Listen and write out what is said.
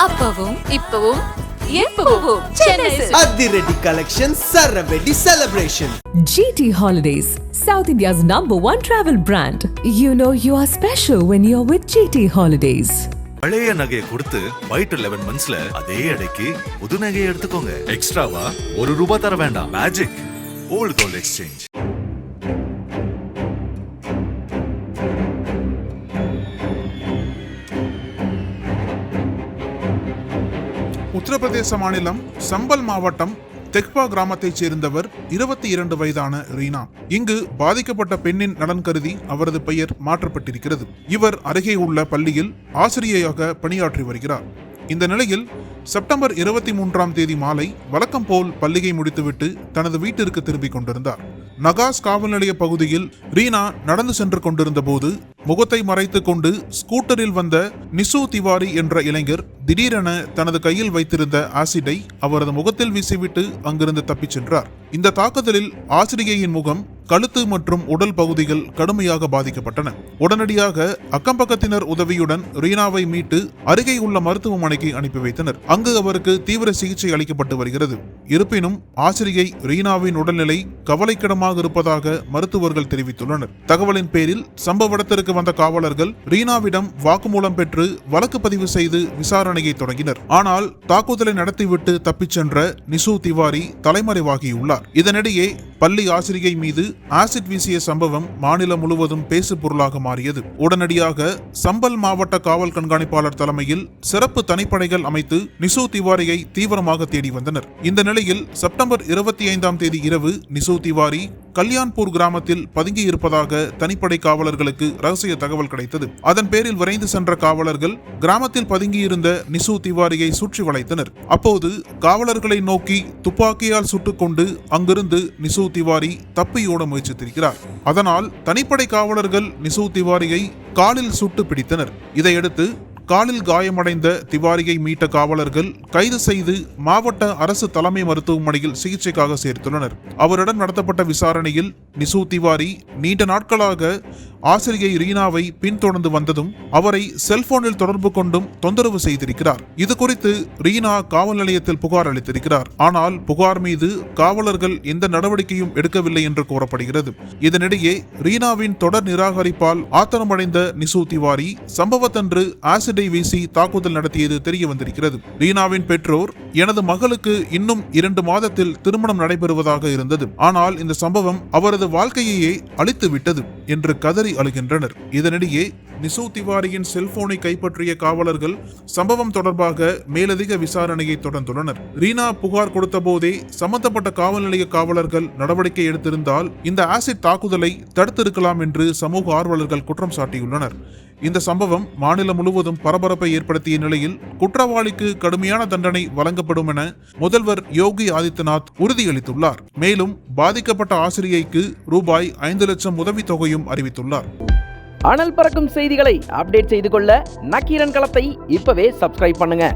அப்பவும் இப்பவும் எப்பவும் சென்னை அதிரடி கலெக்ஷன் சரவெடி celebration. GT Holidays, South India's #1 travel brand. You know you are special when you're with GT Holidays. பழைய நகையை கொடுத்து ஒயிட் 11 மந்த்ஸ்ல அதே அடைக்கு புது நகையை எடுத்துக்கோங்க. எக்ஸ்ட்ராவா ₹1 தர வேண்டாம். Magic old gold exchange. Uttar Pradesh மாநிலம் சம்பல் மாவட்டம் தெக்பா கிராமத்தைச் சேர்ந்தவர் 22 வயதான ரீனா. இங்கு பாதிக்கப்பட்ட பெண்ணின் நலன் கருதி அவரது பெயர் மாற்றப்பட்டிருக்கிறது. இவர் அருகே உள்ள பள்ளியில் ஆசிரியையாக பணியாற்றி வருகிறார். இந்த நிலையில் செப்டம்பர் 23ஆம் தேதி மாலை வழக்கம் போல் பள்ளியை முடித்துவிட்டு தனது வீட்டிற்கு திரும்பிக் கொண்டிருந்தார். நகாஸ் காவல் நிலைய பகுதியில் ரீனா நடந்து சென்று கொண்டிருந்த போது முகத்தை மறைத்துக் கொண்டு ஸ்கூட்டரில் வந்த நிசு திவாரி என்ற இளைஞர் திடீரென தனது கையில் வைத்திருந்த ஆசிடை அவரது முகத்தில் வீசிவிட்டு அங்கிருந்து தப்பிச் சென்றார். இந்த தாக்குதலில் ஆசிரியையின் முகம், கழுத்து மற்றும் உடல் பகுதிகள் கடுமையாக பாதிக்கப்பட்டன. உடனடியாக அக்கம்பக்கத்தினர் உதவியுடன் ரீனாவை மீட்டு அருகே உள்ள மருத்துவமனைக்கு அனுப்பி வைத்தனர். அங்கு அவருக்கு தீவிர சிகிச்சை அளிக்கப்பட்டு வருகிறது. இருப்பினும் ஆசிரியை ரீனாவின் உடல்நிலை கவலைக்கிடமாக இருப்பதாக மருத்துவர்கள் தெரிவித்துள்ளனர். தகவலின் பேரில் சம்பவ இடத்திற்கு வந்த காவலர்கள் ரீனாவிடம் வாக்குமூலம் பெற்று வழக்கு பதிவு செய்து விசாரணையை தொடங்கினர். ஆனால் தாக்குதலை நடத்திவிட்டு தப்பிச் சென்ற நிசு திவாரி தலைமறைவாகியுள்ளார். இதனிடையே பள்ளி ஆசிரியை மீது ஆசிட் வீசிய சம்பவம் மாநிலம் முழுவதும் பேசு பொருளாக மாறியது. உடனடியாக சம்பல் மாவட்ட காவல் கண்காணிப்பாளர் தலைமையில் சிறப்பு தனிப்படைகள் அமைத்து நிசு திவாரியை தீவிரமாக தேடி வந்தனர். இந்த நிலையில் செப்டம்பர் 25ஆம் தேதி இரவு நிசு திவாரி கல்யாண்பூர் கிராமத்தில் பதுங்கி இருப்பதாக தனிப்படை காவலர்களுக்கு ரகசிய தகவல் கிடைத்தது. அதன் பேரில் விரைந்து சென்ற காவலர்கள் கிராமத்தில் பதுங்கியிருந்த நிசு திவாரியை சுற்றி வளைத்தனர். அப்போது காவலர்களை நோக்கி துப்பாக்கியால் சுட்டுக் கொண்டு அங்கிருந்து நிசு திவாரி தப்பியோட முயற்சித்திருக்கிறார். அதனால் தனிப்படை காவலர்கள் நிசு திவாரியை காலில் சுட்டு பிடித்தனர். இதையடுத்து காலில் காயமடைந்த திவாரியை மீட்ட காவலர்கள் கைது செய்து மாவட்ட அரசு தலைமை மருத்துவமனையில் சிகிச்சைக்காக சேர்த்துள்ளனர். அவரிடம் நடத்தப்பட்ட விசாரணையில் நிசு திவாரி நீண்ட நாட்களாக ஆசிரியை ரீனாவை பின்தொடர்ந்து வந்ததும் அவரை செல்போனில் தொடர்பு கொண்டும் தொந்தரவு செய்திருக்கிறார். இது குறித்து ரீனா காவல் நிலையத்தில் புகார் அளித்திருக்கிறார். ஆனால் புகார் மீது காவலர்கள் எந்த நடவடிக்கையும் எடுக்கவில்லை என்று கூறப்படுகிறது. இதனிடையே ரீனாவின் தொடர் நிராகரிப்பால் ஆத்திரமடைந்த நிசு திவாரி சம்பவத்தன்று ஆசிடை வீசி தாக்குதல் நடத்தியது தெரிய வந்திருக்கிறது. ரீனாவின் பெற்றோர், எனது மகளுக்கு இன்னும் 2 மாதத்தில் திருமணம் நடைபெறுவதாக இருந்தது. ஆனால் இந்த சம்பவம் அவரது வாழ்க்கையையே அழித்து விட்டது என்று கதறி அழுகின்றனர். இதனிடையே நிசு திவாரியின் செல்போனை கைப்பற்றிய காவலர்கள் சம்பவம் தொடர்பாக மேலதிக விசாரணையை தொடர்ந்துள்ளனர். ரீனா புகார் கொடுத்த போதே சம்பந்தப்பட்ட காவல் நிலைய காவலர்கள் நடவடிக்கை எடுத்திருந்தால் இந்த ஆசிட் தாக்குதலை தடுத்திருக்கலாம் என்று சமூக ஆர்வலர்கள் குற்றம் சாட்டியுள்ளனர். இந்த சம்பவம் மாநிலம் முழுவதும் பரபரப்பை ஏற்படுத்திய நிலையில் குற்றவாளிக்கு கடுமையான தண்டனை வழங்கப்படும் என முதல்வர் யோகி ஆதித்யநாத் உறுதியளித்துள்ளார். மேலும் பாதிக்கப்பட்ட ஆசிரியைக்கு ரூபாய் 5 லட்சம் உதவித்தொகையும் அறிவித்துள்ளார். அனல் பறக்கும் செய்திகளை அப்டேட் செய்து கொள்ள நக்கீரன் களத்தை இப்பவே சப்ஸ்கிரைப் பண்ணுங்க.